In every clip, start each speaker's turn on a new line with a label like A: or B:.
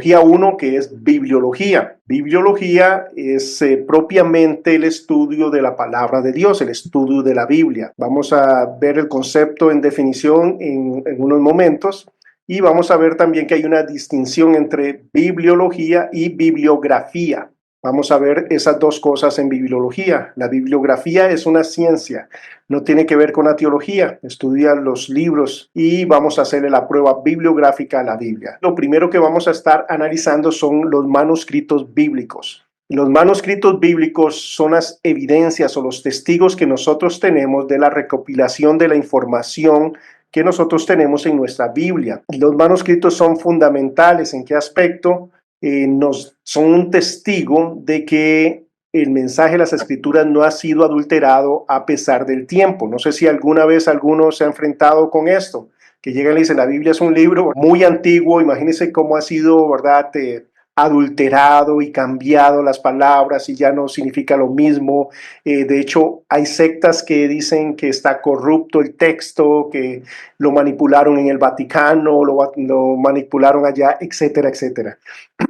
A: metodología 1, que es bibliología. Bibliología es propiamente el estudio de la palabra de Dios, el estudio de la Biblia. Vamos a ver el concepto en definición en unos momentos. Y vamos a ver también que hay una distinción entre bibliología y bibliografía. Vamos a ver esas dos cosas en bibliología. La bibliografía es una ciencia, no tiene que ver con la teología. Estudia los libros y vamos a hacerle la prueba bibliográfica a la Biblia. Lo primero que vamos a estar analizando son los manuscritos bíblicos. Los manuscritos bíblicos son las evidencias o los testigos que nosotros tenemos de la recopilación de la información que nosotros tenemos en nuestra Biblia. Los manuscritos son fundamentales. ¿En qué aspecto? Son un testigo de que el mensaje de las Escrituras no ha sido adulterado a pesar del tiempo. No sé si alguna vez alguno se ha enfrentado con esto, que llegan y le dicen, la Biblia es un libro muy antiguo, imagínense cómo ha sido, ¿verdad?, adulterado y cambiado las palabras y ya no significa lo mismo. De hecho, hay sectas que dicen que está corrupto el texto, que lo manipularon en el Vaticano, lo manipularon allá, etcétera, etcétera.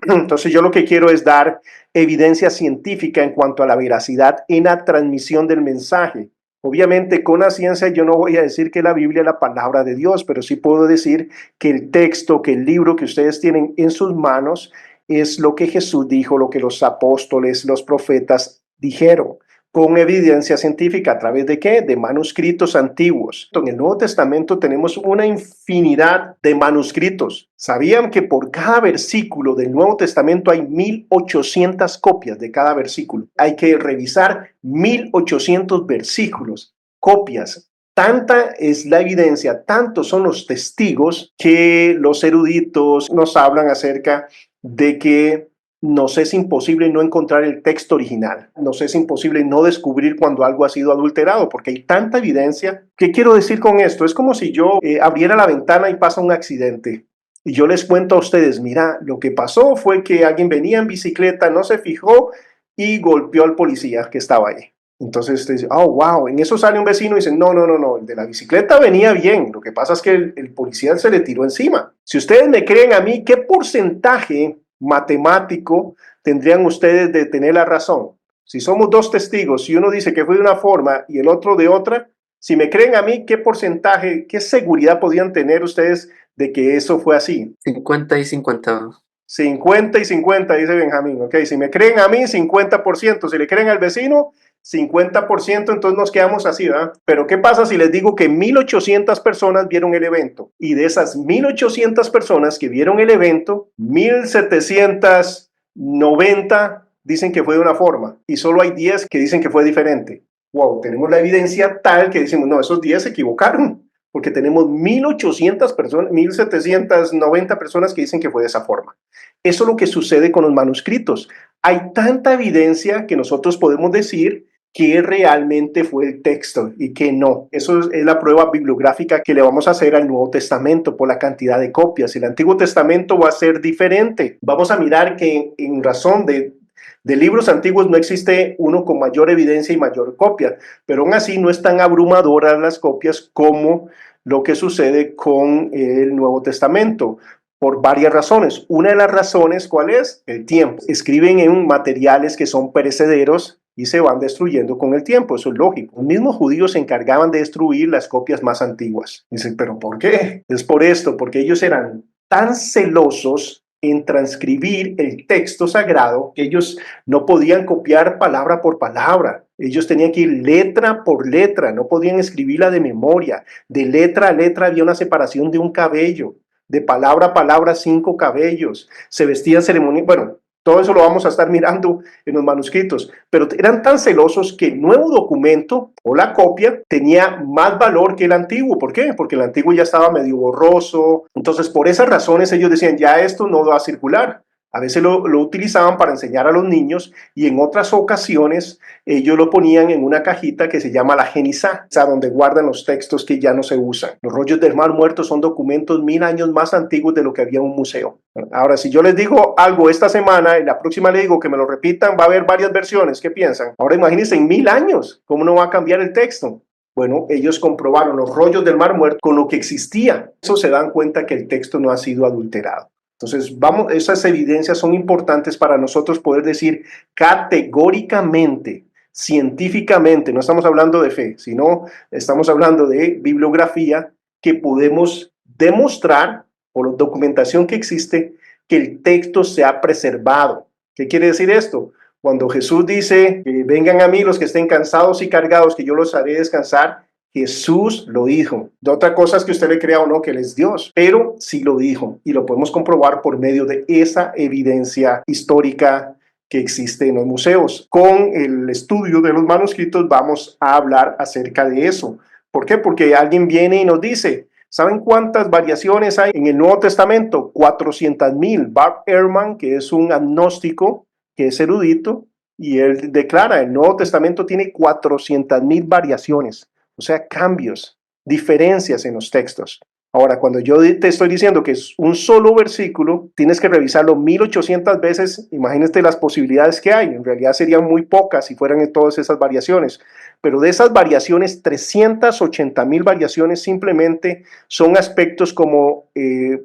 A: Entonces yo lo que quiero es dar evidencia científica en cuanto a la veracidad en la transmisión del mensaje. Obviamente con la ciencia yo no voy a decir que la Biblia es la palabra de Dios, pero sí puedo decir que el texto, que el libro que ustedes tienen en sus manos es lo que Jesús dijo, lo que los apóstoles, los profetas dijeron, con evidencia científica. ¿A través de qué? De manuscritos antiguos. En el Nuevo Testamento tenemos una infinidad de manuscritos. ¿Sabían que por cada versículo del Nuevo Testamento hay 1800 copias de cada versículo? Hay que revisar 1800 versículos, copias. Tanta es la evidencia, tantos son los testigos que los eruditos nos hablan acerca de que nos es imposible no encontrar el texto original. Nos es imposible no descubrir cuando algo ha sido adulterado, porque hay tanta evidencia. ¿Qué quiero decir con esto? Es como si yo abriera la ventana y pasa un accidente. Y yo les cuento a ustedes, mira, lo que pasó fue que alguien venía en bicicleta, no se fijó y golpeó al policía que estaba ahí. Entonces usted dice, oh, wow. En eso sale un vecino y dice, no, el de la bicicleta venía bien. Lo que pasa es que el policía se le tiró encima. Si ustedes me creen a mí, ¿qué porcentaje matemático tendrían ustedes de tener la razón? Si somos dos testigos, si uno dice que fue de una forma y el otro de otra, si me creen a mí, ¿qué porcentaje, qué seguridad podían tener ustedes de que eso fue así?
B: 50 y 50.
A: 50 y 50, dice Benjamín. Ok, si me creen a mí, 50%. Si le creen al vecino, 50%, entonces nos quedamos así, ¿verdad? Pero ¿qué pasa si les digo que 1800 personas vieron el evento? Y de esas 1800 personas que vieron el evento, 1790 dicen que fue de una forma y solo hay 10 que dicen que fue diferente. Wow, tenemos la evidencia tal que decimos, no, esos 10 se equivocaron, porque tenemos 1800 personas, 1790 personas que dicen que fue de esa forma. Eso es lo que sucede con los manuscritos. Hay tanta evidencia que nosotros podemos decir que realmente fue el texto y que no. Eso es la prueba bibliográfica que le vamos a hacer al Nuevo Testamento por la cantidad de copias. El Antiguo Testamento va a ser diferente. Vamos a mirar que en razón de libros antiguos no existe uno con mayor evidencia y mayor copia, pero aún así no es tan abrumadoras las copias como lo que sucede con el Nuevo Testamento, por varias razones. Una de las razones, ¿cuál es? El tiempo. Escriben en materiales que son perecederos y se van destruyendo con el tiempo, eso es lógico. Los mismos judíos se encargaban de destruir las copias más antiguas. Dicen, ¿pero por qué? Es por esto, porque ellos eran tan celosos en transcribir el texto sagrado que ellos no podían copiar palabra por palabra. Ellos tenían que ir letra por letra, no podían escribirla de memoria. De letra a letra había una separación de un cabello. De palabra a palabra 5 cabellos. Se vestían ceremonias. Bueno, todo eso lo vamos a estar mirando en los manuscritos, pero eran tan celosos que el nuevo documento o la copia tenía más valor que el antiguo. ¿Por qué? Porque el antiguo ya estaba medio borroso. Entonces, por esas razones ellos decían, ya esto no va a circular. A veces lo utilizaban para enseñar a los niños y en otras ocasiones ellos lo ponían en una cajita que se llama la Genisá, donde guardan los textos que ya no se usan. Los rollos del Mar Muerto son documentos 1000 años más antiguos de lo que había en un museo. Ahora, si yo les digo algo esta semana y la próxima les digo que me lo repitan, va a haber varias versiones. ¿Qué piensan? Ahora imagínense en 1000 años, ¿cómo no va a cambiar el texto? Bueno, ellos comprobaron los rollos del Mar Muerto con lo que existía. Eso se dan cuenta que el texto no ha sido adulterado. Entonces, vamos, esas evidencias son importantes para nosotros poder decir categóricamente, científicamente, no estamos hablando de fe, sino estamos hablando de bibliografía que podemos demostrar por la documentación que existe que el texto se ha preservado. ¿Qué quiere decir esto? Cuando Jesús dice, vengan a mí los que estén cansados y cargados, que yo los haré descansar, Jesús lo dijo. De otra cosa es que usted le crea o no que Él es Dios, pero sí lo dijo y lo podemos comprobar por medio de esa evidencia histórica que existe en los museos. Con el estudio de los manuscritos vamos a hablar acerca de eso. ¿Por qué? Porque alguien viene y nos dice, ¿saben cuántas variaciones hay en el Nuevo Testamento? 400,000. Bart Ehrman, que es un agnóstico, que es erudito, y él declara, el Nuevo Testamento tiene 400,000 variaciones. O sea, cambios, diferencias en los textos. Ahora, cuando yo te estoy diciendo que es un solo versículo, tienes que revisarlo 1800 veces. Imagínate las posibilidades que hay. En realidad serían muy pocas si fueran en todas esas variaciones. Pero de esas variaciones, 380,000 variaciones simplemente son aspectos como,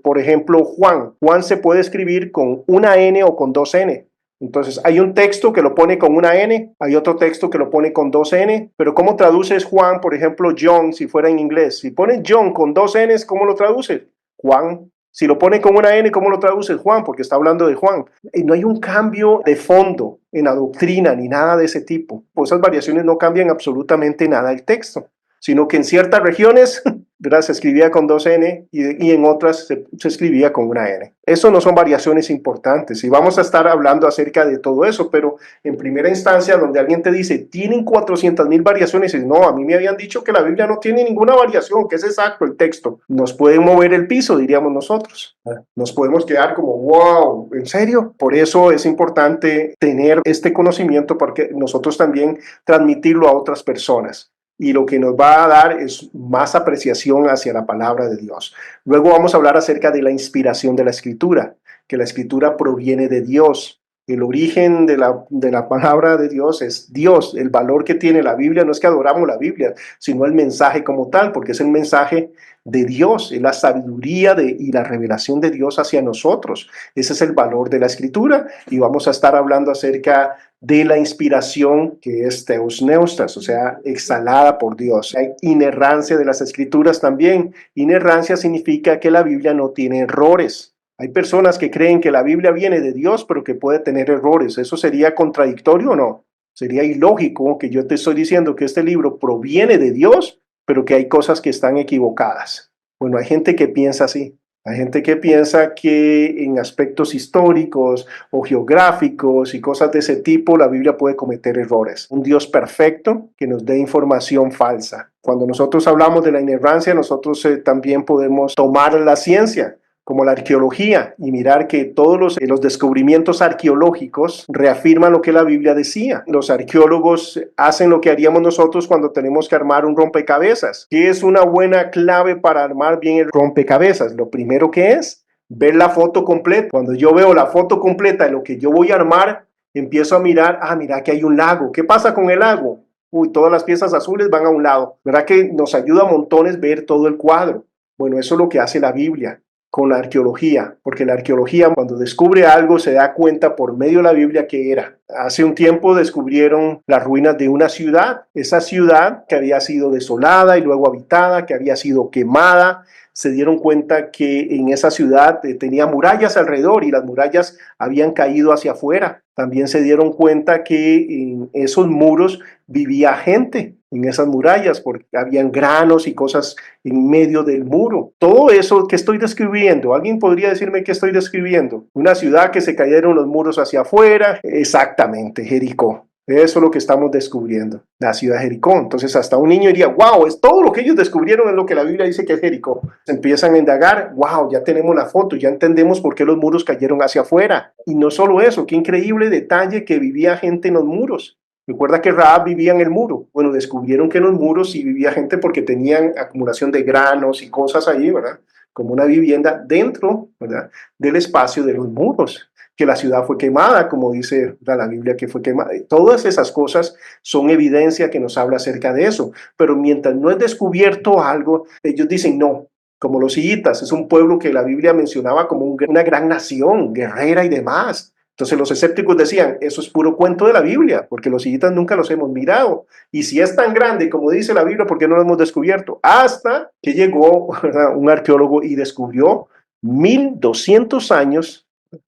A: por ejemplo, Juan. Juan se puede escribir con una N o con dos N. Entonces, hay un texto que lo pone con una N, hay otro texto que lo pone con dos N, pero ¿cómo traduces Juan, por ejemplo, John, si fuera en inglés? Si pones John con dos Ns, ¿cómo lo traduces? Juan. Si lo pone con una N, ¿cómo lo traduces? Juan, porque está hablando de Juan. Y no hay un cambio de fondo en la doctrina ni nada de ese tipo. Pues esas variaciones no cambian absolutamente nada el texto, sino que en ciertas regiones ¿verdad? Se escribía con dos N y en otras se escribía con una N. Eso no son variaciones importantes y vamos a estar hablando acerca de todo eso, pero en primera instancia donde alguien te dice, tienen 400,000 variaciones, y no, a mí me habían dicho que la Biblia no tiene ninguna variación, que es exacto el texto. Nos pueden mover el piso, diríamos nosotros. Nos podemos quedar como, wow, ¿en serio? Por eso es importante tener este conocimiento porque nosotros también transmitirlo a otras personas. Y lo que nos va a dar es más apreciación hacia la palabra de Dios. Luego vamos a hablar acerca de la inspiración de la escritura, que la escritura proviene de Dios. El origen de la palabra de Dios es Dios. El valor que tiene la Biblia no es que adoramos la Biblia, sino el mensaje como tal, porque es el mensaje de Dios, es la sabiduría y la revelación de Dios hacia nosotros. Ese es el valor de la escritura y vamos a estar hablando acerca de la inspiración que es Theos Neustas, o sea, exhalada por Dios. Hay inerrancia de las escrituras también. Inerrancia significa que la Biblia no tiene errores. Hay personas que creen que la Biblia viene de Dios, pero que puede tener errores. ¿Eso sería contradictorio o no? Sería ilógico que yo te estoy diciendo que este libro proviene de Dios, pero que hay cosas que están equivocadas. Bueno, hay gente que piensa así. Hay gente que piensa que en aspectos históricos o geográficos y cosas de ese tipo, la Biblia puede cometer errores. Un Dios perfecto que nos dé información falsa. Cuando nosotros hablamos de la inerrancia, nosotros también podemos tomar la ciencia como la arqueología y mirar que todos los descubrimientos arqueológicos reafirman lo que la Biblia decía. Los arqueólogos hacen lo que haríamos nosotros cuando tenemos que armar un rompecabezas. ¿Qué es una buena clave para armar bien el rompecabezas? Lo primero que es ver la foto completa. Cuando yo veo la foto completa de lo que yo voy a armar, empiezo a mirar, mira que hay un lago. ¿Qué pasa con el lago? Uy, todas las piezas azules van a un lado. ¿Verdad que nos ayuda a montones ver todo el cuadro? Bueno, eso es lo que hace la Biblia con la arqueología, porque la arqueología cuando descubre algo se da cuenta por medio de la Biblia que era. Hace un tiempo descubrieron las ruinas de una ciudad, esa ciudad que había sido desolada y luego habitada, que había sido quemada. Se dieron cuenta que en esa ciudad tenía murallas alrededor y las murallas habían caído hacia afuera. También se dieron cuenta que en esos muros vivía gente, en esas murallas, porque habían granos y cosas en medio del muro. Todo eso que estoy describiendo, ¿alguien podría decirme qué estoy describiendo? Una ciudad que se cayeron los muros hacia afuera. Exactamente, Jericó. Eso es lo que estamos descubriendo, la ciudad de Jericó. Entonces hasta un niño diría, wow, es todo lo que ellos descubrieron es lo que la Biblia dice que es Jericó. Se empiezan a indagar, wow, ya tenemos la foto, ya entendemos por qué los muros cayeron hacia afuera. Y no solo eso, qué increíble detalle que vivía gente en los muros. Recuerda que Rahab vivía en el muro. Bueno, descubrieron que en los muros sí vivía gente porque tenían acumulación de granos y cosas ahí, ¿verdad? Como una vivienda dentro, ¿verdad? Del espacio de los muros. Que la ciudad fue quemada, como dice la Biblia que fue quemada. Todas esas cosas son evidencia que nos habla acerca de eso. Pero mientras no es descubierto algo, ellos dicen, no, como los hiitas. Es un pueblo que la Biblia mencionaba como una gran nación, guerrera y demás. Entonces los escépticos decían, eso es puro cuento de la Biblia, porque los hiitas nunca los hemos mirado. Y si es tan grande como dice la Biblia, ¿por qué no lo hemos descubierto? Hasta que llegó, ¿verdad?, un arqueólogo y descubrió 1200 años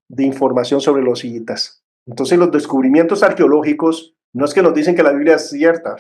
A: de información sobre los hiitas. Entonces los descubrimientos arqueológicos no es que nos dicen que la Biblia es cierta,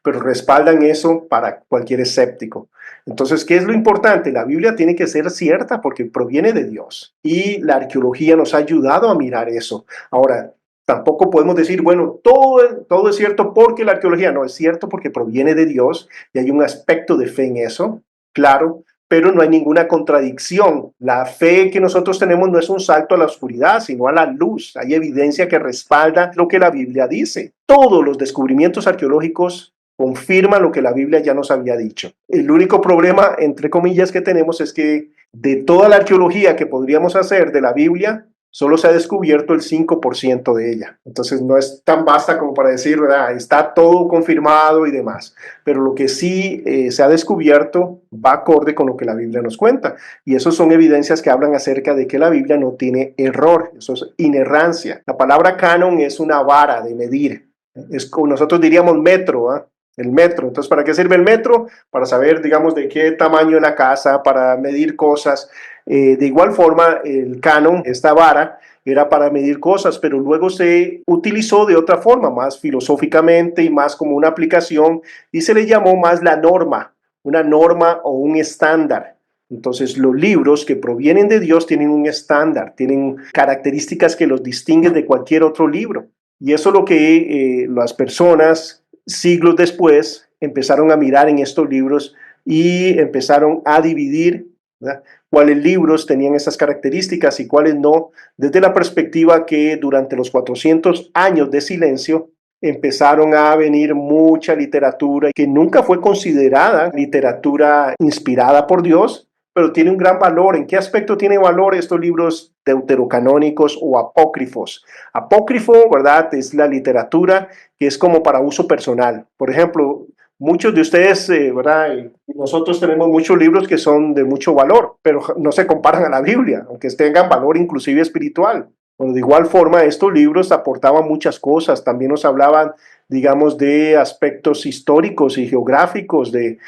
A: pero respaldan eso para cualquier escéptico. Entonces, ¿qué es lo importante? La Biblia tiene que ser cierta porque proviene de Dios. Y la arqueología nos ha ayudado a mirar eso. Ahora, tampoco podemos decir, bueno, todo es cierto porque la arqueología no es cierto porque proviene de Dios y hay un aspecto de fe en eso, claro, pero no hay ninguna contradicción. La fe que nosotros tenemos no es un salto a la oscuridad, sino a la luz. Hay evidencia que respalda lo que la Biblia dice. Todos los descubrimientos arqueológicos confirman lo que la Biblia ya nos había dicho. El único problema, entre comillas, que tenemos es que de toda la arqueología que podríamos hacer de la Biblia, solo se ha descubierto el 5% de ella. Entonces no es tan vasta como para decir, ¿verdad?, está todo confirmado y demás. Pero lo que sí se ha descubierto va acorde con lo que la Biblia nos cuenta. Y eso son evidencias que hablan acerca de que la Biblia no tiene error. Eso es inerrancia. La palabra canon es una vara de medir. Es como nosotros diríamos metro, ¿eh? El metro. Entonces, ¿para qué sirve el metro? Para saber, digamos, de qué tamaño es la casa, para medir cosas. De igual forma, el canon, esta vara, era para medir cosas, pero luego se utilizó de otra forma, más filosóficamente y más como una aplicación, y se le llamó más la norma, una norma o un estándar. Entonces, los libros que provienen de Dios tienen un estándar, tienen características que los distinguen de cualquier otro libro. Y eso es lo que las personas siglos después empezaron a mirar en estos libros y empezaron a dividir, ¿verdad?, cuáles libros tenían esas características y cuáles no, desde la perspectiva que durante los 400 años de silencio empezaron a venir mucha literatura que nunca fue considerada literatura inspirada por Dios, pero tiene un gran valor. ¿En qué aspecto tiene valor estos libros deuterocanónicos o apócrifos? Apócrifo, ¿verdad?, es la literatura que es como para uso personal. Por ejemplo, muchos de ustedes, ¿verdad?, nosotros tenemos muchos libros que son de mucho valor, pero no se comparan a la Biblia, aunque tengan valor inclusive espiritual. Bueno, de igual forma, estos libros aportaban muchas cosas, también nos hablaban, digamos, de aspectos históricos y geográficos de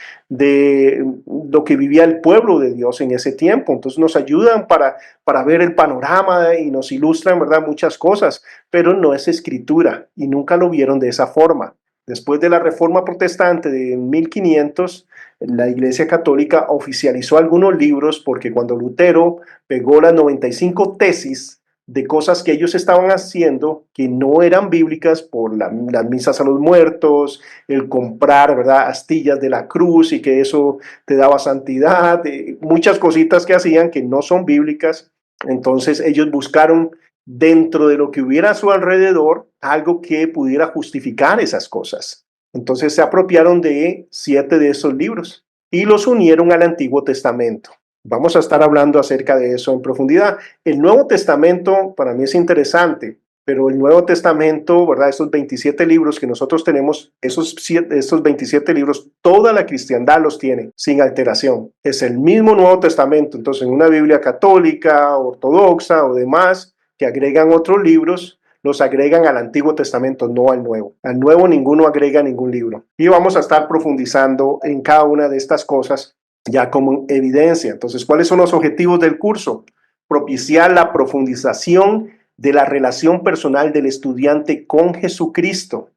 A: lo que vivía el pueblo de Dios en ese tiempo. Entonces nos ayudan para ver el panorama y nos ilustran, ¿verdad?, muchas cosas, pero no es escritura y nunca lo vieron de esa forma. Después de la Reforma Protestante de 1500, la Iglesia Católica oficializó algunos libros porque cuando Lutero pegó las 95 tesis de cosas que ellos estaban haciendo que no eran bíblicas por las misas a los muertos, el comprar, ¿verdad?, astillas de la cruz y que eso te daba santidad, muchas cositas que hacían que no son bíblicas. Entonces ellos buscaron dentro de lo que hubiera a su alrededor algo que pudiera justificar esas cosas. Entonces se apropiaron de 7 de esos libros y los unieron al Antiguo Testamento. Vamos a estar hablando acerca de eso en profundidad. El Nuevo Testamento para mí es interesante, pero el Nuevo Testamento, ¿verdad?, esos 27 libros que nosotros tenemos, esos 27 libros, toda la cristiandad los tiene sin alteración. Es el mismo Nuevo Testamento. Entonces, en una Biblia católica, ortodoxa o demás, que agregan otros libros, los agregan al Antiguo Testamento, no al Nuevo. Al Nuevo ninguno agrega ningún libro. Y vamos a estar profundizando en cada una de estas cosas ya como evidencia. Entonces, ¿cuáles son los objetivos del curso? Propiciar la profundización de la relación personal del estudiante con Jesucristo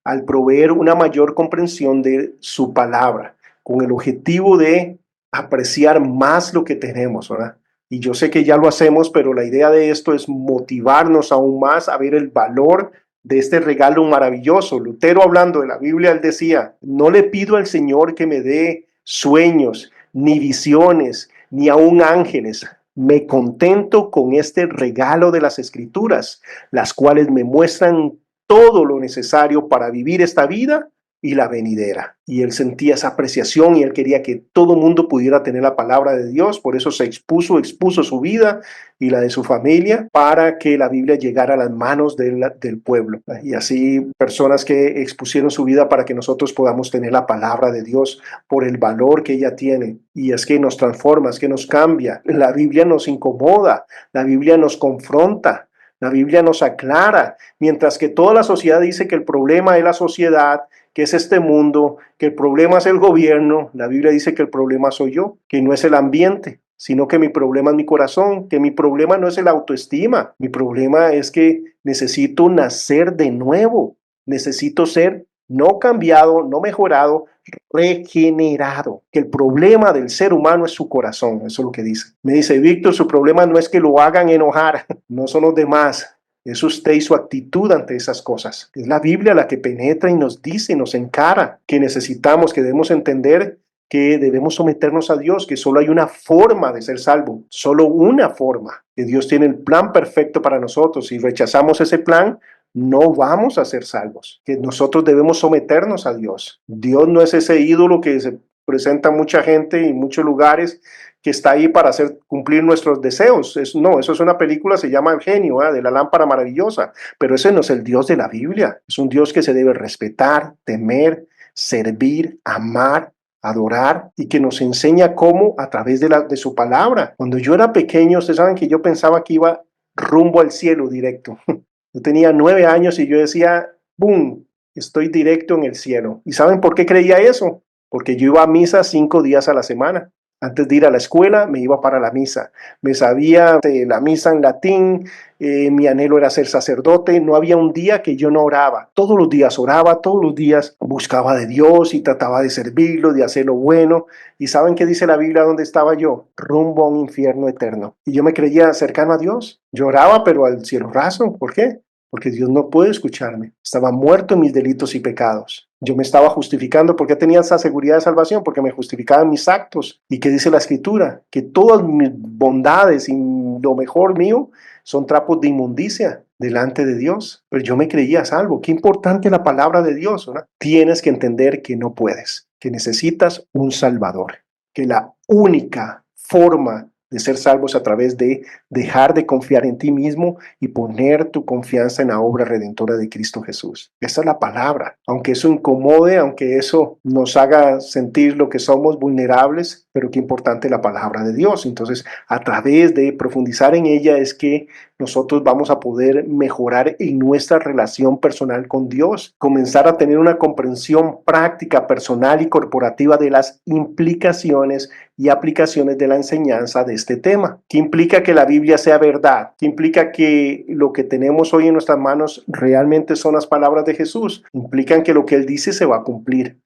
A: al proveer una mayor comprensión de su palabra, con el objetivo de apreciar más lo que tenemos, ¿verdad? Y yo sé que ya lo hacemos, pero la idea de esto es motivarnos aún más a ver el valor de este regalo maravilloso. Lutero, hablando de la Biblia, él decía, no le pido al Señor que me dé sueños, ni visiones, ni aún ángeles. Me contento con este regalo de las Escrituras, las cuales me muestran todo lo necesario para vivir esta vida y la venidera. Y él sentía esa apreciación y él quería que todo mundo pudiera tener la palabra de Dios. Por eso se expuso su vida y la de su familia para que la Biblia llegara a las manos del pueblo. Y así personas que expusieron su vida para que nosotros podamos tener la palabra de Dios por el valor que ella tiene. Y es que nos transforma, es que nos cambia. La Biblia nos incomoda, la Biblia nos confronta. La Biblia nos aclara, mientras que toda la sociedad dice que el problema es la sociedad, que es este mundo, que el problema es el gobierno. La Biblia dice que el problema soy yo, que no es el ambiente, sino que mi problema es mi corazón, que mi problema no es el autoestima. Mi problema es que necesito nacer de nuevo, necesito ser no cambiado, no mejorado, regenerado. Que el problema del ser humano es su corazón, eso es lo que dice. Me dice, Víctor, su problema no es que lo hagan enojar, no son los demás. Es usted y su actitud ante esas cosas. Es la Biblia la que penetra y nos dice, nos encara que necesitamos, que debemos entender que debemos someternos a Dios, que solo hay una forma de ser salvo, solo una forma, que Dios tiene el plan perfecto para nosotros. Si rechazamos ese plan, no vamos a ser salvos, que nosotros debemos someternos a Dios. Dios no es ese ídolo que se presenta mucha gente en muchos lugares, que está ahí para hacer cumplir nuestros deseos. No, eso es una película, se llama El genio, de la lámpara maravillosa, pero ese no es el Dios de la Biblia. Es un Dios que se debe respetar, temer, servir, amar, adorar, y que nos enseña cómo a través de su palabra. Cuando yo era pequeño, ustedes saben que yo pensaba que iba rumbo al cielo directo. Yo tenía 9 años y yo decía, ¡boom!, estoy directo en el cielo. ¿Y saben por qué creía eso? Porque yo iba a misa 5 días a la semana. Antes de ir a la escuela, me iba para la misa. Me sabía la misa en latín, mi anhelo era ser sacerdote. No había un día que yo no oraba. Todos los días oraba, todos los días buscaba de Dios y trataba de servirlo, de hacer lo bueno. ¿Y saben qué dice la Biblia donde estaba yo? Rumbo a un infierno eterno. Y yo me creía cercano a Dios. Yo oraba, pero al cielo raso. ¿Por qué? Porque Dios no puede escucharme. Estaba muerto en mis delitos y pecados. Yo me estaba justificando. ¿Por qué tenía esa seguridad de salvación? Porque me justificaban mis actos. ¿Y qué dice la Escritura? Que todas mis bondades y lo mejor mío son trapos de inmundicia delante de Dios. Pero yo me creía salvo. Qué importante la palabra de Dios, ¿verdad? Tienes que entender que no puedes, que necesitas un Salvador, que la única forma de ser salvos a través de dejar de confiar en ti mismo y poner tu confianza en la obra redentora de Cristo Jesús. Esa es la palabra. Aunque eso incomode, aunque eso nos haga sentir lo que somos vulnerables, pero qué importante la palabra de Dios. Entonces, a través de profundizar en ella es que nosotros vamos a poder mejorar en nuestra relación personal con Dios, comenzar a tener una comprensión práctica, personal y corporativa de las implicaciones y aplicaciones de la enseñanza de este tema. ¿Qué implica que la Biblia sea verdad? ¿Qué implica que lo que tenemos hoy en nuestras manos realmente son las palabras de Jesús? Implican que lo que Él dice se va a cumplir,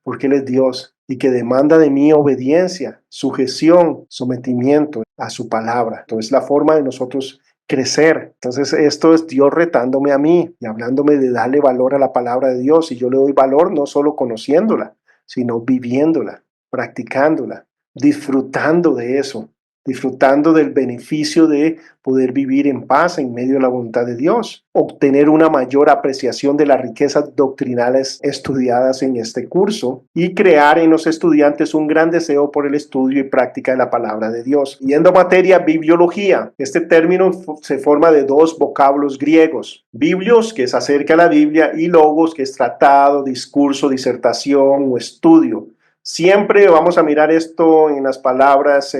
A: porque Él es Dios y que demanda de mí obediencia, sujeción, sometimiento a su palabra. Entonces, la forma de nosotros crecer. Entonces, esto es Dios retándome a mí y hablándome de darle valor a la palabra de Dios. Y yo le doy valor no solo conociéndola, sino viviéndola, practicándola, disfrutando de eso, disfrutando del beneficio de poder vivir en paz en medio de la voluntad de Dios, obtener una mayor apreciación de las riquezas doctrinales estudiadas en este curso y crear en los estudiantes un gran deseo por el estudio y práctica de la palabra de Dios. Yendo a materia, bibliología. Este término se forma de 2 vocablos griegos. Biblios, que es acerca de la Biblia, y logos, que es tratado, discurso, disertación o estudio. Siempre vamos a mirar esto en las palabras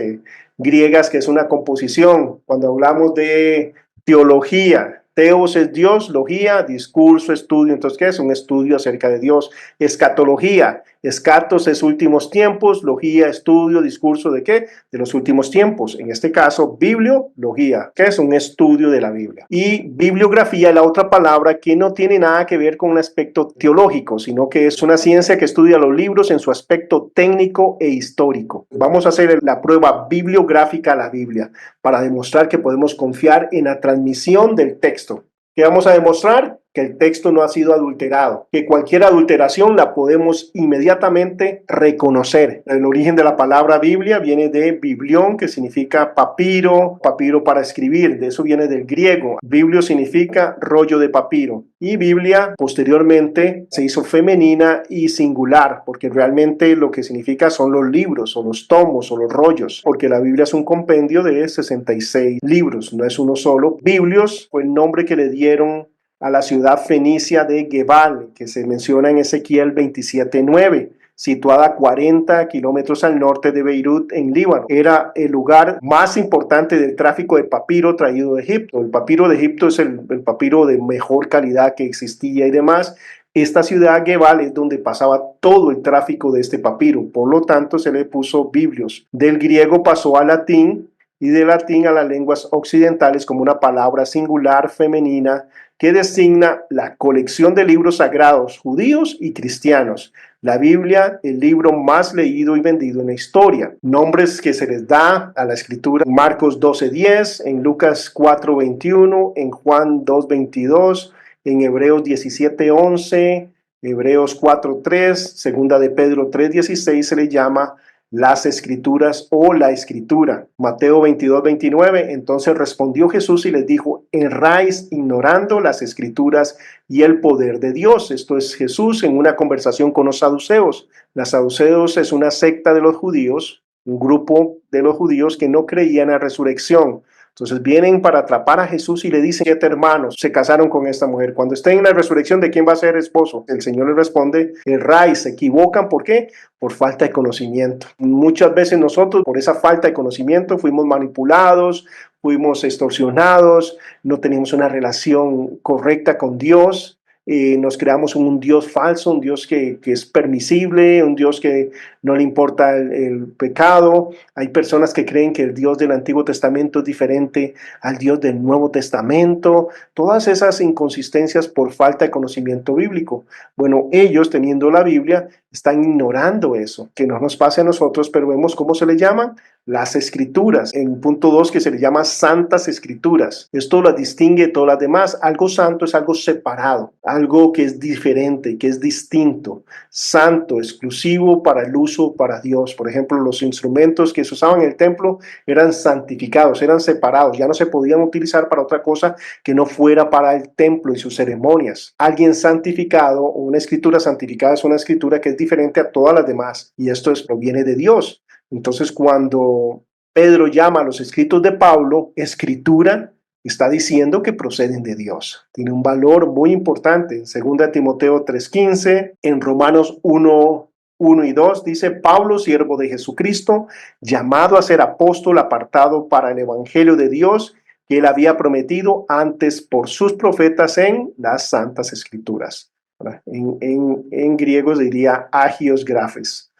A: griegas, que es una composición. Cuando hablamos de teología, teos es Dios, logía, discurso, estudio. Entonces, ¿qué es? Un estudio acerca de Dios. Escatología, escatos es últimos tiempos, logía, estudio, discurso ¿de qué? De los últimos tiempos. En este caso, bibliología, que es un estudio de la Biblia. Y bibliografía, la otra palabra que no tiene nada que ver con un aspecto teológico, sino que es una ciencia que estudia los libros en su aspecto técnico e histórico. Vamos a hacer la prueba bibliográfica a la Biblia para demostrar que podemos confiar en la transmisión del texto. ¿Qué vamos a demostrar? que el texto no ha sido adulterado, que cualquier adulteración la podemos inmediatamente reconocer. El origen de la palabra Biblia viene de biblión, que significa papiro, papiro para escribir, de eso viene del griego. Biblio significa rollo de papiro. Y Biblia posteriormente se hizo femenina y singular, porque realmente lo que significa son los libros o los tomos o los rollos, porque la Biblia es un compendio de 66 libros, no es uno solo. Biblios fue el nombre que le dieron a la ciudad fenicia de Gebal, que se menciona en Ezequiel 27:9, situada a 40 kilómetros al norte de Beirut, en Líbano. Era el lugar más importante del tráfico de papiro traído de Egipto. El papiro de Egipto es el papiro de mejor calidad que existía y demás. Esta ciudad Gebal es donde pasaba todo el tráfico de este papiro. Por lo tanto, se le puso Biblios. Del griego pasó al latín y del latín a las lenguas occidentales como una palabra singular femenina que designa la colección de libros sagrados judíos y cristianos. La Biblia, el libro más leído y vendido en la historia. Nombres que se les da a la escritura: en Marcos 12:10, en Lucas 4:21, en Juan 2:22, en Hebreos 17:11, Hebreos 4:3, segunda de Pedro 3:16 se le llama las escrituras o la escritura. Mateo 22:29, entonces respondió Jesús y les dijo: erráis ignorando las escrituras y el poder de Dios. Esto es Jesús en una conversación con los saduceos. Los saduceos es una secta de los judíos, un grupo de los judíos que no creían en la resurrección. Entonces vienen para atrapar a Jesús y le dicen: 7 hermanos se casaron con esta mujer. Cuando estén en la resurrección, ¿de quién va a ser esposo? El Señor les responde: erráis, se equivocan. ¿Por qué? Por falta de conocimiento. Muchas veces nosotros, por esa falta de conocimiento, fuimos manipulados, fuimos extorsionados, no teníamos una relación correcta con Dios. Nos creamos un Dios falso, un Dios que es permisible, un Dios que no le importa el pecado. Hay personas que creen que el Dios del Antiguo Testamento es diferente al Dios del Nuevo Testamento. Todas esas inconsistencias por falta de conocimiento bíblico. Bueno, ellos, teniendo la Biblia, están ignorando eso. Que no nos pase a nosotros, pero vemos cómo se le llaman las escrituras. En punto 2, que se le llama santas escrituras. Esto las distingue de todas las demás. Algo santo es algo separado, algo que es diferente, que es distinto. Santo, exclusivo para el uso para Dios. Por ejemplo, los instrumentos que se usaban en el templo eran santificados, eran separados. Ya no se podían utilizar para otra cosa que no fuera para el templo y sus ceremonias. Alguien santificado o una escritura santificada es una escritura que es diferente a todas las demás. Y esto proviene de Dios. Entonces, cuando Pedro llama a los escritos de Pablo escritura, está diciendo que proceden de Dios. Tiene un valor muy importante. En 2 Timoteo 3:15, en Romanos 1:1 y 2 dice: Pablo, siervo de Jesucristo, llamado a ser apóstol, apartado para el evangelio de Dios, que él había prometido antes por sus profetas en las santas escrituras. En griego se diría agios grafes.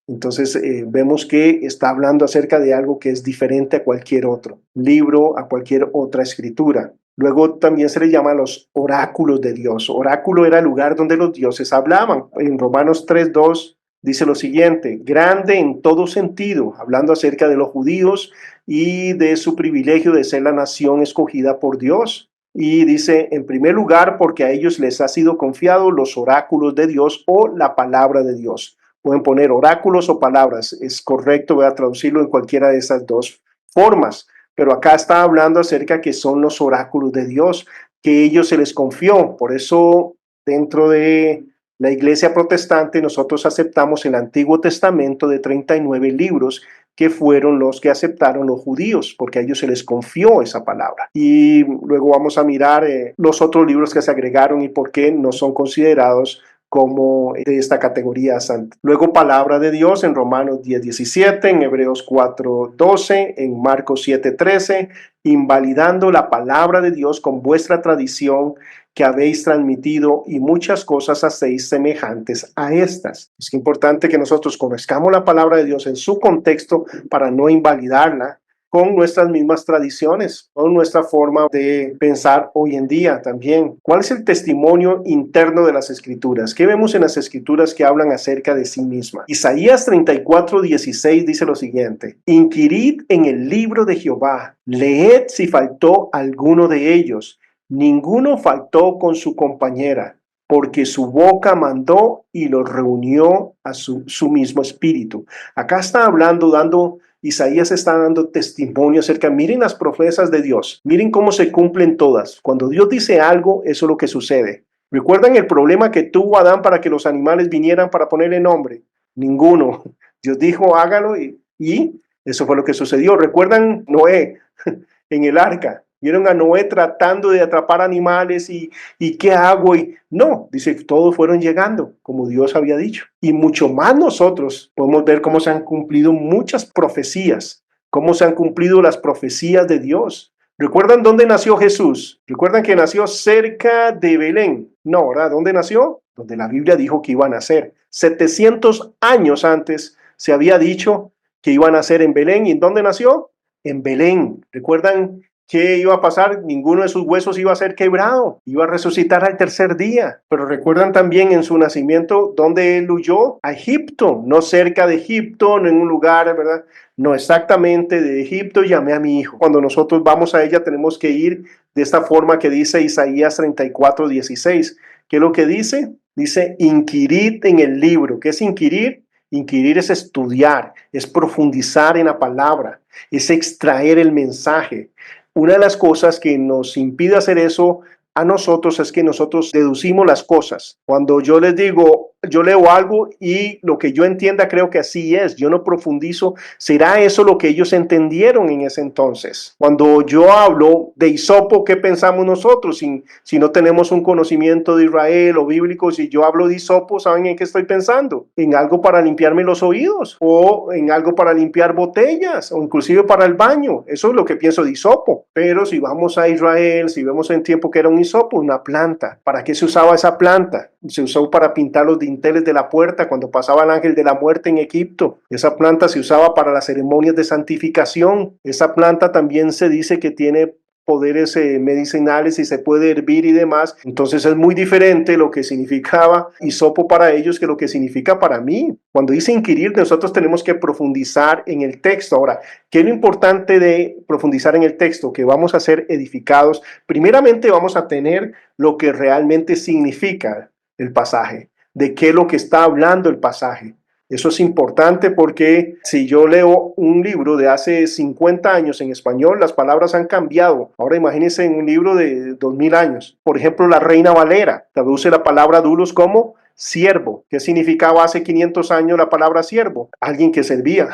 A: Entonces vemos que está hablando acerca de algo que es diferente a cualquier otro libro, a cualquier otra escritura. Luego también se le llama los oráculos de Dios. Oráculo era el lugar donde los dioses hablaban. En Romanos 3:2 dice lo siguiente: grande en todo sentido, hablando acerca de los judíos y de su privilegio de ser la nación escogida por Dios. Y dice, en primer lugar, porque a ellos les ha sido confiado los oráculos de Dios o la palabra de Dios. Pueden poner oráculos o palabras, es correcto, voy a traducirlo en cualquiera de esas dos formas, pero acá está hablando acerca que son los oráculos de Dios, que ellos se les confió. Por eso dentro de la iglesia protestante nosotros aceptamos el Antiguo Testamento de 39 libros que fueron los que aceptaron los judíos, porque a ellos se les confió esa palabra. Y luego vamos a mirar los otros libros que se agregaron y por qué no son considerados como de esta categoría santa. Luego palabra de Dios en Romanos 10:17, en Hebreos 4:12, en Marcos 7:13, invalidando la palabra de Dios con vuestra tradición que habéis transmitido y muchas cosas hacéis semejantes a estas. Es importante que nosotros conozcamos la palabra de Dios en su contexto para no invalidarla con nuestras mismas tradiciones, con nuestra forma de pensar hoy en día también. ¿Cuál es el testimonio interno de las Escrituras? ¿Qué vemos en las Escrituras que hablan acerca de sí mismas? Isaías 34:16 dice lo siguiente: inquirid en el libro de Jehová, leed si faltó alguno de ellos, Ninguno faltó con su compañera, porque su boca mandó y los reunió a su mismo espíritu. Acá está hablando, Isaías está dando testimonio acerca, miren las profecías de Dios, miren cómo se cumplen todas. Cuando Dios dice algo, eso es lo que sucede. ¿Recuerdan el problema que tuvo Adán para que los animales vinieran para ponerle nombre? Ninguno. Dios dijo, hágalo y eso fue lo que sucedió. ¿Recuerdan Noé en el arca? Vieron a Noé tratando de atrapar animales y ¿qué hago? Y no, dice, todos fueron llegando, como Dios había dicho. Y mucho más nosotros podemos ver cómo se han cumplido muchas profecías, cómo se han cumplido las profecías de Dios. ¿Recuerdan dónde nació Jesús? ¿Recuerdan que nació cerca de Belén? No, ¿verdad? ¿Dónde nació? Donde la Biblia dijo que iba a nacer. 700 años antes se había dicho que iba a nacer en Belén. ¿Y en dónde nació? En Belén. ¿Recuerdan qué iba a pasar? Ninguno de sus huesos iba a ser quebrado, iba a resucitar al tercer día. Pero recuerdan también en su nacimiento dónde él huyó, a Egipto, no cerca de Egipto, no en un lugar, ¿verdad? No exactamente de Egipto, llamé a mi hijo. Cuando nosotros vamos a ella tenemos que ir de esta forma que dice Isaías 34:16. ¿Qué es lo que dice? Dice, inquirid en el libro. ¿Qué es inquirir? Inquirir es estudiar, es profundizar en la palabra, es extraer el mensaje. Una de las cosas que nos impide hacer eso a nosotros es que nosotros deducimos las cosas. Cuando yo les digo, yo leo algo y lo que yo entienda creo que así es, yo no profundizo, ¿será eso lo que ellos entendieron en ese entonces? Cuando yo hablo de hisopo, ¿qué pensamos nosotros? Si no tenemos un conocimiento de Israel o bíblico, si yo hablo de hisopo, ¿saben en qué estoy pensando? En algo para limpiarme los oídos o en algo para limpiar botellas o inclusive para el baño. Eso es lo que pienso de hisopo. Pero si vamos a Israel, si vemos en tiempo que era un hisopo, una planta. ¿Para qué se usaba esa planta? Se usó para pintar los dinteles de la puerta cuando pasaba el ángel de la muerte en Egipto. Esa planta se usaba para las ceremonias de santificación. Esa planta también se dice que tiene poderes medicinales y se puede hervir y demás. Entonces es muy diferente lo que significaba hisopo para ellos que lo que significa para mí. Cuando dice inquirir, nosotros tenemos que profundizar en el texto. Ahora, ¿qué es lo importante de profundizar en el texto? Que vamos a ser edificados. Primeramente vamos a tener lo que realmente significa el pasaje, de qué es lo que está hablando el pasaje. Eso es importante porque si yo leo un libro de hace 50 años en español, las palabras han cambiado. Ahora imagínense en un libro de 2000 años. Por ejemplo, la Reina Valera traduce la palabra dulos como siervo. ¿Qué significaba hace 500 años la palabra siervo? Alguien que servía,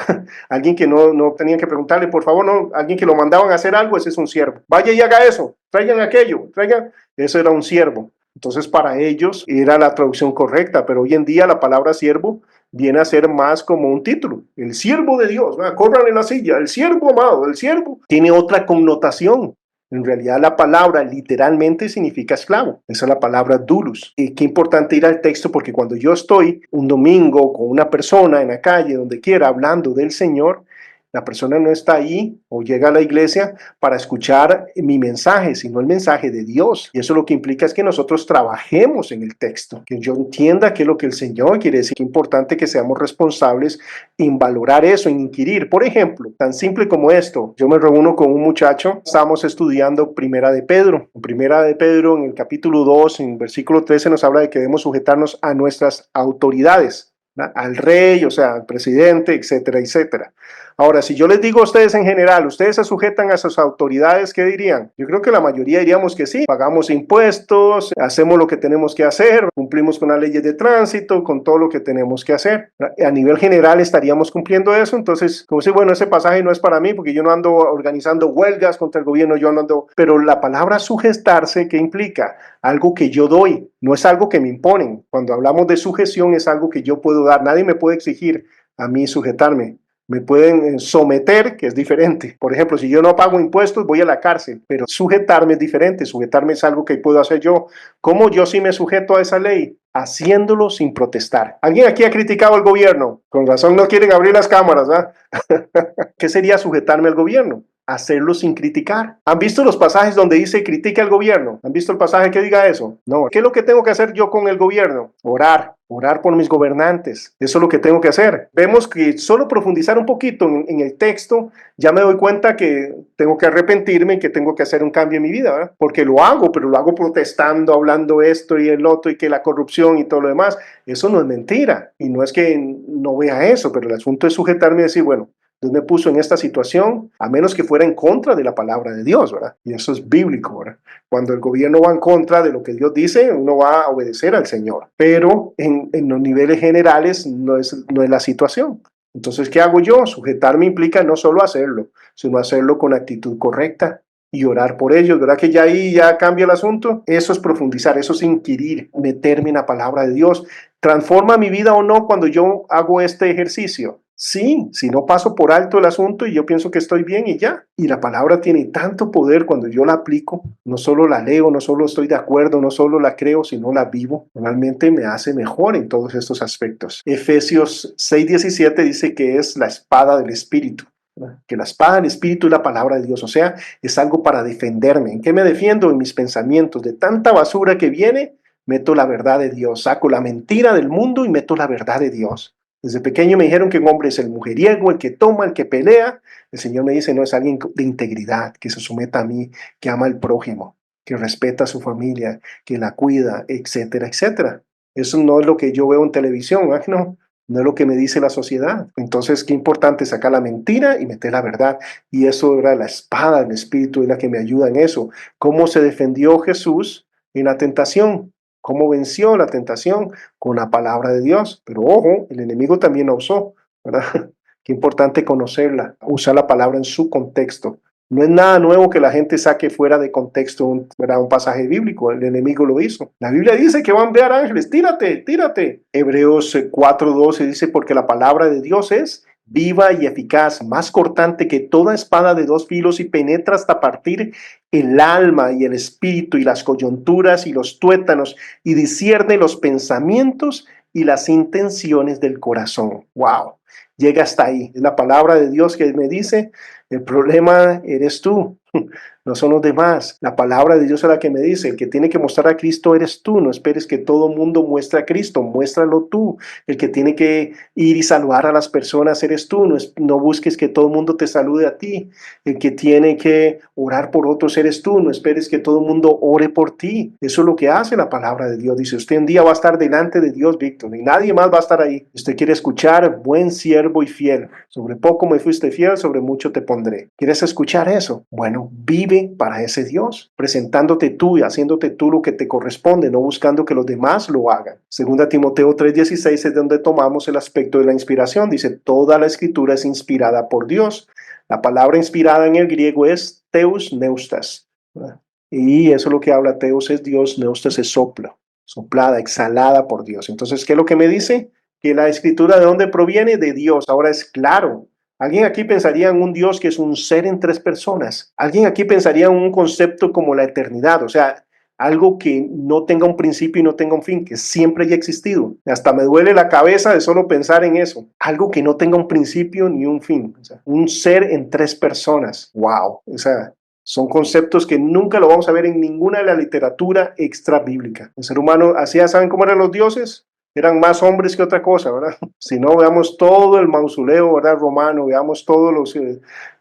A: alguien que no tenían que preguntarle, por favor, no, alguien que lo mandaban a hacer algo, ese es un siervo. Vaya y haga eso, traigan aquello, traigan. Eso era un siervo. Entonces para ellos era la traducción correcta, pero hoy en día la palabra siervo viene a ser más como un título. El siervo de Dios, corran en la silla, el siervo amado, el siervo. Tiene otra connotación. En realidad la palabra literalmente significa esclavo. Esa es la palabra doulos. Y qué importante ir al texto porque cuando yo estoy un domingo con una persona en la calle, donde quiera, hablando del Señor, la persona no está ahí o llega a la iglesia para escuchar mi mensaje, sino el mensaje de Dios. Y eso lo que implica es que nosotros trabajemos en el texto, que yo entienda qué es lo que el Señor quiere decir. Qué importante que seamos responsables en valorar eso, en inquirir. Por ejemplo, tan simple como esto, yo me reúno con un muchacho, estamos estudiando Primera de Pedro. En Primera de Pedro, en el capítulo 2, en versículo 13, nos habla de que debemos sujetarnos a nuestras autoridades, ¿no? Al rey, o sea, al presidente, etcétera, etcétera. Ahora, si yo les digo a ustedes en general, ¿ustedes se sujetan a sus autoridades? ¿Qué dirían? Yo creo que la mayoría diríamos que sí. Pagamos impuestos, hacemos lo que tenemos que hacer, cumplimos con las leyes de tránsito, con todo lo que tenemos que hacer. A nivel general estaríamos cumpliendo eso. Entonces, como si, bueno, ese pasaje no es para mí porque yo no ando organizando huelgas contra el gobierno, yo no ando... Pero la palabra sujetarse, ¿qué implica? Algo que yo doy, no es algo que me imponen. Cuando hablamos de sujeción es algo que yo puedo dar. Nadie me puede exigir a mí sujetarme. Me pueden someter, que es diferente. Por ejemplo, si yo no pago impuestos, voy a la cárcel, pero sujetarme es diferente. Sujetarme es algo que puedo hacer yo. ¿Cómo yo sí me sujeto a esa ley? Haciéndolo sin protestar. ¿Alguien aquí ha criticado al gobierno? Con razón no quieren abrir las cámaras, ¿ah? ¿Qué sería sujetarme al gobierno? hacerlo sin criticar. ¿Han visto los pasajes donde dice critica al gobierno? ¿Han visto el pasaje que diga eso? No. ¿Qué es lo que tengo que hacer yo con el gobierno? Orar por mis gobernantes. Eso es lo que tengo que hacer. Vemos que solo profundizar un poquito en el texto, ya me doy cuenta que tengo que arrepentirme y que tengo que hacer un cambio en mi vida, ¿verdad? Porque lo hago, pero lo hago protestando, hablando esto y el otro y que la corrupción y todo lo demás. Eso no es mentira. Y no es que no vea eso, pero el asunto es sujetarme y decir, bueno, Dios me puso en esta situación, a menos que fuera en contra de la palabra de Dios, ¿verdad? Y eso es bíblico, ¿verdad? Cuando el gobierno va en contra de lo que Dios dice, uno va a obedecer al Señor. Pero en los niveles generales no es la situación. Entonces, ¿qué hago yo? Sujetarme implica no solo hacerlo, sino hacerlo con actitud correcta y orar por ellos, ¿verdad? Que ya ahí ya cambia el asunto. Eso es profundizar, eso es inquirir, meterme en la palabra de Dios. ¿Transforma mi vida o no cuando yo hago este ejercicio? Sí, si no paso por alto el asunto y yo pienso que estoy bien y ya. Y la palabra tiene tanto poder cuando yo la aplico, no solo la leo, no solo estoy de acuerdo, no solo la creo, sino la vivo. Realmente me hace mejor en todos estos aspectos. Efesios 6:17 dice que es la espada del Espíritu. Que la espada del Espíritu es la palabra de Dios, o sea, es algo para defenderme. ¿En qué me defiendo? En mis pensamientos. De tanta basura que viene, meto la verdad de Dios, saco la mentira del mundo y meto la verdad de Dios. Desde pequeño me dijeron que un hombre es el mujeriego, el que toma, el que pelea. El Señor me dice, no, es alguien de integridad, que se someta a mí, que ama al prójimo, que respeta a su familia, que la cuida, etcétera, etcétera. Eso no es lo que yo veo en televisión, ¿eh? No es lo que me dice la sociedad. Entonces, qué importante sacar la mentira y meter la verdad. Y eso era la espada del Espíritu, es la que me ayuda en eso. ¿Cómo se defendió Jesús en la tentación? ¿Cómo venció la tentación? Con la palabra de Dios. Pero ojo, el enemigo también la usó, ¿verdad? Qué importante conocerla, usar la palabra en su contexto. No es nada nuevo que la gente saque fuera de contexto un pasaje bíblico. El enemigo lo hizo. La Biblia dice que van a ver ángeles. Tírate, tírate. Hebreos 4:12 dice, porque la palabra de Dios es viva y eficaz, más cortante que toda espada de dos filos y penetra hasta partir el alma y el espíritu y las coyunturas y los tuétanos y discierne los pensamientos y las intenciones del corazón. ¡Wow! Llega hasta ahí. Es la palabra de Dios que me dice, el problema eres tú, no son los demás. La palabra de Dios es la que me dice, el que tiene que mostrar a Cristo eres tú. No esperes que todo mundo muestre a Cristo, muéstralo tú. El que tiene que ir y saludar a las personas eres tú. No busques que todo el mundo te salude a ti. El que tiene que orar por otros eres tú. No esperes que todo el mundo ore por ti. Eso es lo que hace la palabra de Dios. Dice, usted un día va a estar delante de Dios, Víctor, y nadie más va a estar ahí. Usted quiere escuchar, buen siervo y fiel. Sobre poco me fuiste fiel, sobre mucho te pondré. ¿Quieres escuchar eso? Bueno, vive para ese Dios, presentándote tú y haciéndote tú lo que te corresponde, no buscando que los demás lo hagan. Segunda Timoteo 3:16 es donde tomamos el aspecto de la inspiración. Dice, toda la escritura es inspirada por Dios. La palabra inspirada en el griego es teus neustas. Y eso es lo que habla teus es Dios, neustas es soplo, soplada, exhalada por Dios. Entonces, ¿qué es lo que me dice? Que la escritura de dónde proviene, de Dios. Ahora es claro. Alguien aquí pensaría en un Dios que es un ser en tres personas. Alguien aquí pensaría en un concepto como la eternidad, o sea, algo que no tenga un principio y no tenga un fin, que siempre haya existido. Hasta me duele la cabeza de solo pensar en eso. Algo que no tenga un principio ni un fin. O sea, un ser en tres personas. ¡Wow! O sea, son conceptos que nunca lo vamos a ver en ninguna de la literatura extra bíblica. El ser humano, así ya saben cómo eran los dioses. Eran más hombres que otra cosa, ¿verdad? Si no, veamos todo el mausoleo, ¿verdad? Romano, veamos todo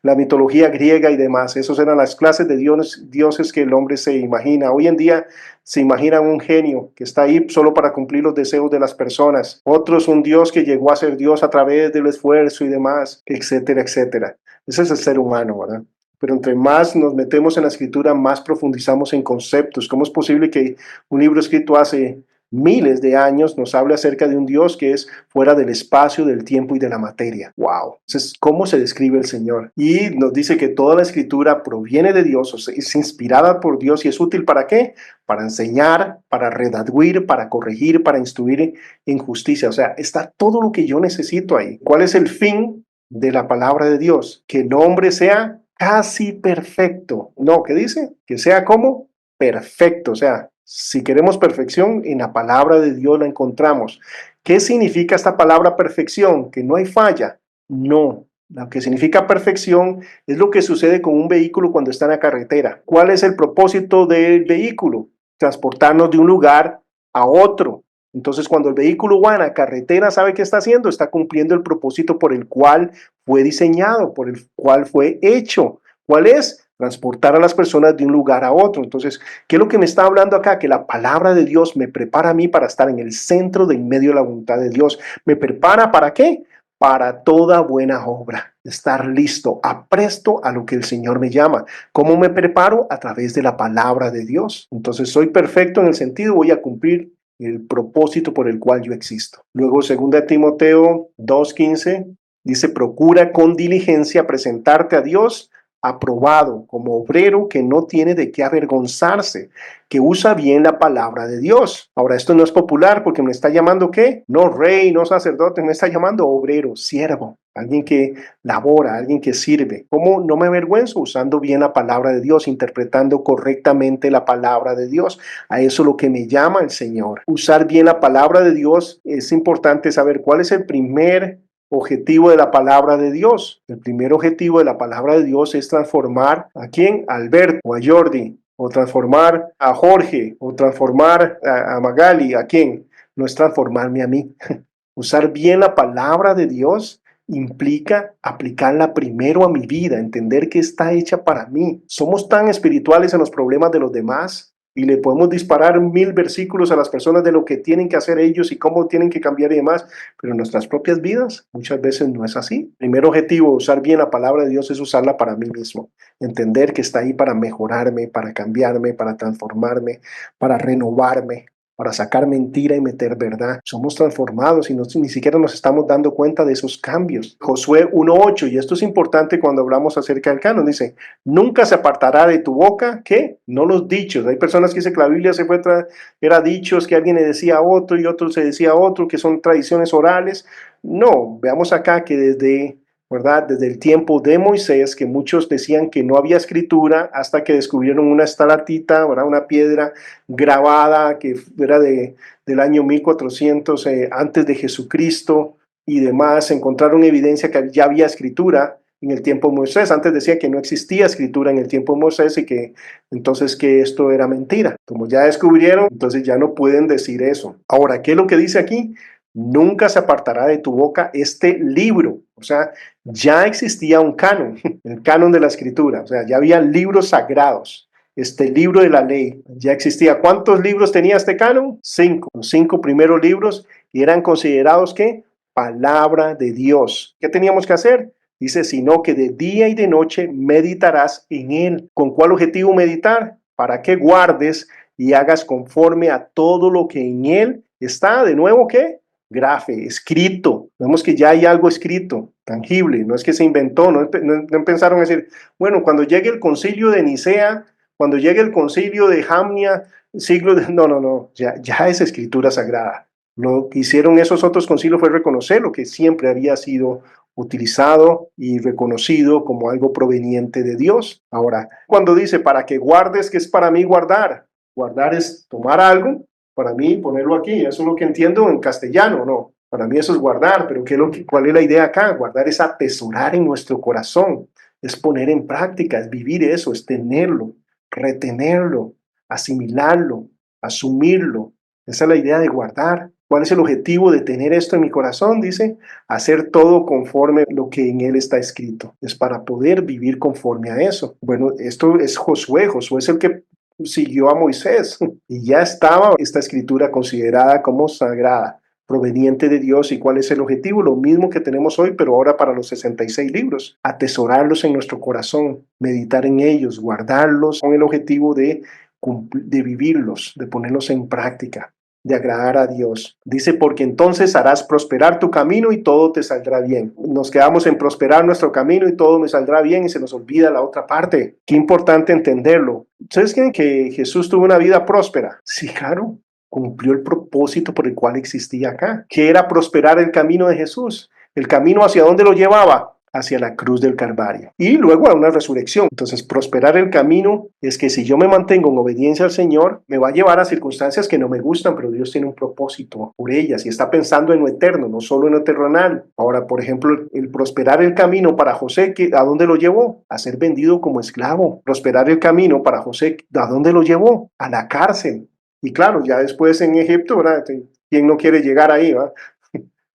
A: la mitología griega y demás. Esas eran las clases de dioses que el hombre se imagina. Hoy en día se imagina un genio que está ahí solo para cumplir los deseos de las personas. Otros un dios que llegó a ser dios a través del esfuerzo y demás, etcétera, etcétera. Ese es el ser humano, ¿verdad? Pero entre más nos metemos en la escritura, más profundizamos en conceptos. ¿Cómo es posible que un libro escrito hace miles de años nos habla acerca de un Dios que es fuera del espacio, del tiempo y de la materia? ¡Wow! Entonces, ¿cómo se describe el Señor? Y nos dice que toda la escritura proviene de Dios, o sea, es inspirada por Dios y es útil ¿para qué? Para enseñar, para redarguir, para corregir, para instruir en justicia. O sea, está todo lo que yo necesito ahí. ¿Cuál es el fin de la palabra de Dios? Que el hombre sea casi perfecto. No, ¿qué dice? Que sea como perfecto, o sea, si queremos perfección, en la palabra de Dios la encontramos. ¿Qué significa esta palabra perfección? ¿Que no hay falla? No, Lo que significa perfección es lo que sucede con un vehículo cuando está en la carretera. ¿Cuál es el propósito del vehículo? Transportarnos de un lugar a otro. Entonces, cuando el vehículo va en la carretera, ¿sabe qué está haciendo? Está cumpliendo el propósito por el cual fue diseñado, por el cual fue hecho. ¿Cuál es? Transportar a las personas de un lugar a otro. Entonces, ¿qué es lo que me está hablando acá? Que la palabra de Dios me prepara a mí para estar en el centro de en medio de la voluntad de Dios. ¿Me prepara para qué? Para toda buena obra, estar listo, apresto a lo que el Señor me llama. ¿Cómo me preparo? A través de la palabra de Dios. Entonces soy perfecto en el sentido, voy a cumplir el propósito por el cual yo existo. Luego, 2 Timoteo 2:15, dice, procura con diligencia presentarte a Dios aprobado como obrero que no tiene de qué avergonzarse, que usa bien la palabra de Dios. Ahora, esto no es popular porque me está llamando ¿qué? No rey, no sacerdote, me está llamando obrero, siervo, alguien que labora, alguien que sirve. ¿Cómo no me avergüenzo? Usando bien la palabra de Dios, interpretando correctamente la palabra de Dios. A eso es lo que me llama el Señor. Usar bien la palabra de Dios, es importante saber cuál es el primer objetivo de la palabra de Dios. El primer objetivo de la palabra de Dios es transformar ¿a quién? A Alberto o a Jordi, o transformar a Jorge, o transformar a Magali. ¿A quién? No es transformarme a mí. Usar bien la palabra de Dios implica aplicarla primero a mi vida, entender que está hecha para mí. Somos tan espirituales en los problemas de los demás y le podemos disparar 1000 versículos a las personas de lo que tienen que hacer ellos y cómo tienen que cambiar y demás, pero en nuestras propias vidas muchas veces no es así. El primer objetivo de usar bien la palabra de Dios es usarla para mí mismo, entender que está ahí para mejorarme, para cambiarme, para transformarme, para renovarme, para sacar mentira y meter verdad. Somos transformados y ni siquiera nos estamos dando cuenta de esos cambios. Josué 1:8, y esto es importante cuando hablamos acerca del canon, dice, nunca se apartará de tu boca, ¿qué? No los dichos. Hay personas que dicen que la Biblia era dichos, que alguien le decía a otro y otro se decía a otro, que son tradiciones orales. No, veamos acá que ¿verdad? Desde el tiempo de Moisés, que muchos decían que no había escritura hasta que descubrieron una estalatita, ¿verdad? Una piedra grabada que era del año 1400 antes de Jesucristo y demás. Encontraron evidencia que ya había escritura en el tiempo de Moisés. Antes decía que no existía escritura en el tiempo de Moisés y que entonces que esto era mentira. Como ya descubrieron, entonces ya no pueden decir eso. Ahora, ¿qué es lo que dice aquí? Nunca se apartará de tu boca este libro. O sea, ya existía un canon, el canon de la escritura. O sea, ya había libros sagrados. Este libro de la ley ya existía. ¿Cuántos libros tenía este canon? 5. Los 5 primeros libros eran considerados ¿qué? Palabra de Dios. ¿Qué teníamos que hacer? Dice, sino que de día y de noche meditarás en él. ¿Con cuál objetivo meditar? Para que guardes y hagas conforme a todo lo que en él está. De nuevo, ¿qué? Grafe, escrito. Vemos que ya hay algo escrito, tangible. No es que se inventó, no pensaron decir, bueno, cuando llegue el concilio de Nicea, cuando llegue el concilio de Jamnia, no, ya es escritura sagrada. Lo que hicieron esos otros concilios fue reconocer lo que siempre había sido utilizado y reconocido como algo proveniente de Dios. Ahora, cuando dice para que guardes, ¿qué es para mí guardar? Guardar es tomar algo, para mí ponerlo aquí, eso es lo que entiendo en castellano, ¿no? Para mí eso es guardar, pero ¿cuál es la idea acá? Guardar es atesorar en nuestro corazón, es poner en práctica, es vivir eso, es tenerlo, retenerlo, asimilarlo, asumirlo. Esa es la idea de guardar. ¿Cuál es el objetivo de tener esto en mi corazón? Dice, hacer todo conforme lo que en él está escrito. Es para poder vivir conforme a eso. Bueno, esto es Josué. Josué es el que siguió a Moisés y ya estaba esta escritura considerada como sagrada, proveniente de Dios. ¿Y cuál es el objetivo? Lo mismo que tenemos hoy, pero ahora para los 66 libros. Atesorarlos en nuestro corazón, meditar en ellos, guardarlos con el objetivo de vivirlos, de ponerlos en práctica, de agradar a Dios. Dice, porque entonces harás prosperar tu camino y todo te saldrá bien. Nos quedamos en prosperar nuestro camino y todo me saldrá bien y se nos olvida la otra parte. Qué importante entenderlo. ¿Ustedes creen que Jesús tuvo una vida próspera? Sí, claro. Cumplió el propósito por el cual existía acá. ¿Qué era prosperar el camino de Jesús? ¿El camino hacia dónde lo llevaba? hacia la cruz del Calvario y luego a una resurrección. Entonces, prosperar el camino es que si yo me mantengo en obediencia al Señor, me va a llevar a circunstancias que no me gustan, pero Dios tiene un propósito por ellas y está pensando en lo eterno, no solo en lo terrenal. Ahora, por ejemplo, el prosperar el camino para José, ¿a dónde lo llevó? A ser vendido como esclavo. Prosperar el camino para José, ¿a dónde lo llevó? A la cárcel. Y claro, ya después en Egipto, ¿verdad? ¿Quién no quiere llegar ahí, va?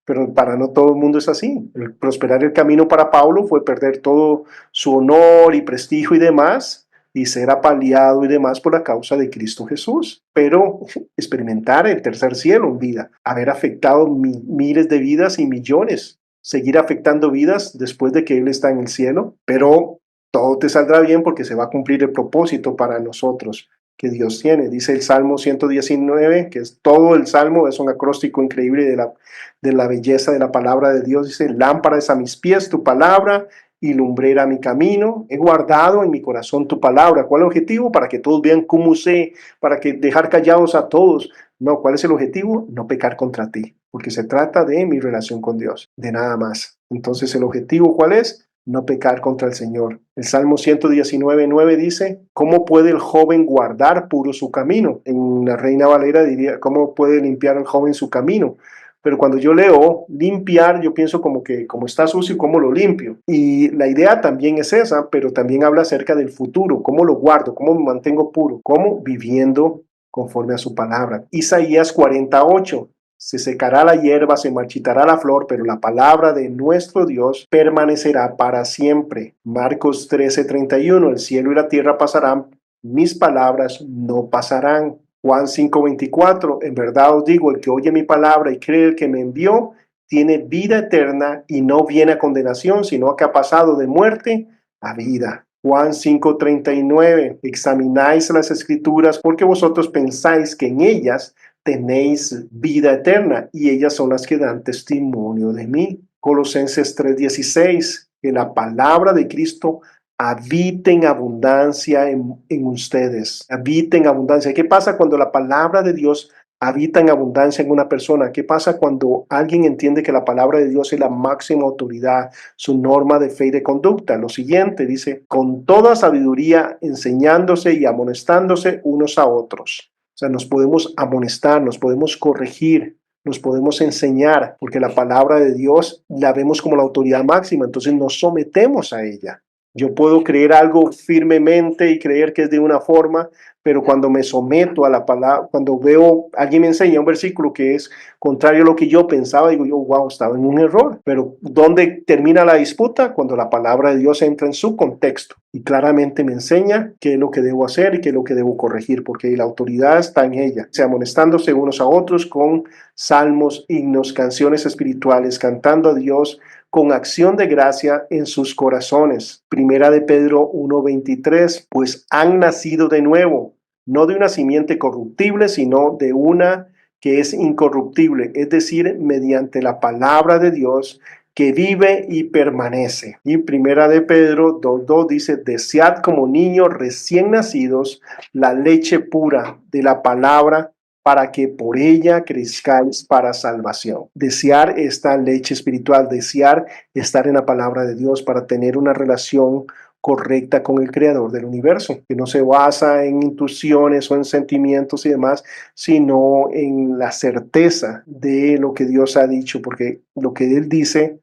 A: Pero para no todo el mundo es así. El prosperar el camino para Pablo fue perder todo su honor y prestigio y demás, y ser apaleado y demás por la causa de Cristo Jesús. Pero experimentar el tercer cielo en vida, haber afectado miles de vidas y millones, seguir afectando vidas después de que Él está en el cielo, pero todo te saldrá bien porque se va a cumplir el propósito para nosotros que Dios tiene. Dice el Salmo 119, que es todo el Salmo, es un acróstico increíble de la belleza de la palabra de Dios. Dice, lámpara es a mis pies tu palabra y lumbrera mi camino. He guardado en mi corazón tu palabra. ¿Cuál es el objetivo? Para que todos vean cómo sé, para que dejar callados a todos. No, ¿cuál es el objetivo? No pecar contra ti, porque se trata de mi relación con Dios, de nada más. Entonces, ¿el objetivo cuál es? No pecar contra el Señor. El Salmo 119:9 dice, ¿cómo puede el joven guardar puro su camino? En la Reina Valera diría, ¿cómo puede limpiar el joven su camino? Pero cuando yo leo limpiar, yo pienso como que como está sucio, ¿cómo lo limpio? Y la idea también es esa, pero también habla acerca del futuro, ¿cómo lo guardo? ¿Cómo me mantengo puro? ¿Cómo? Viviendo conforme a su palabra. Isaías 48. Se secará la hierba, se marchitará la flor, pero la palabra de nuestro Dios permanecerá para siempre. Marcos 13:31, el cielo y la tierra pasarán, mis palabras no pasarán. Juan 5:24, en verdad os digo, el que oye mi palabra y cree el que me envió, tiene vida eterna y no viene a condenación, sino que ha pasado de muerte a vida. Juan 5:39, examináis las escrituras porque vosotros pensáis que en ellas tenéis vida eterna y ellas son las que dan testimonio de mí. Colosenses 3:16, que la palabra de Cristo habite en abundancia en ustedes, habite en abundancia. ¿Qué pasa cuando la palabra de Dios habita en abundancia en una persona? ¿Qué pasa cuando alguien entiende que la palabra de Dios es la máxima autoridad, su norma de fe y de conducta? Lo siguiente dice, con toda sabiduría enseñándose y amonestándose unos a otros. O sea, nos podemos amonestar, nos podemos corregir, nos podemos enseñar, porque la palabra de Dios la vemos como la autoridad máxima, entonces nos sometemos a ella. Yo puedo creer algo firmemente y creer que es de una forma, pero cuando me someto a la palabra, cuando veo, alguien me enseña un versículo que es contrario a lo que yo pensaba, digo yo, wow, estaba en un error. Pero ¿dónde termina la disputa? Cuando la palabra de Dios entra en su contexto y claramente me enseña qué es lo que debo hacer y qué es lo que debo corregir, porque la autoridad está en ella. O sea, amonestándose unos a otros con salmos, himnos, canciones espirituales, cantando a Dios con acción de gracia en sus corazones. Primera de Pedro 1:23, pues han nacido de nuevo, no de una simiente corruptible, sino de una que es incorruptible, es decir, mediante la palabra de Dios que vive y permanece. Y Primera de Pedro 2:2 dice, desead como niños recién nacidos la leche pura de la palabra, para que por ella crezcáis para salvación. Desear esta leche espiritual, desear estar en la palabra de Dios para tener una relación correcta con el creador del universo, que no se basa en intuiciones o en sentimientos y demás, sino en la certeza de lo que Dios ha dicho, porque lo que Él dice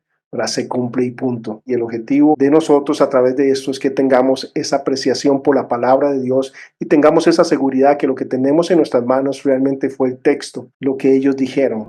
A: se cumple y punto. Y el objetivo de nosotros a través de esto es que tengamos esa apreciación por la palabra de Dios y tengamos esa seguridad que lo que tenemos en nuestras manos realmente fue el texto, lo que ellos dijeron.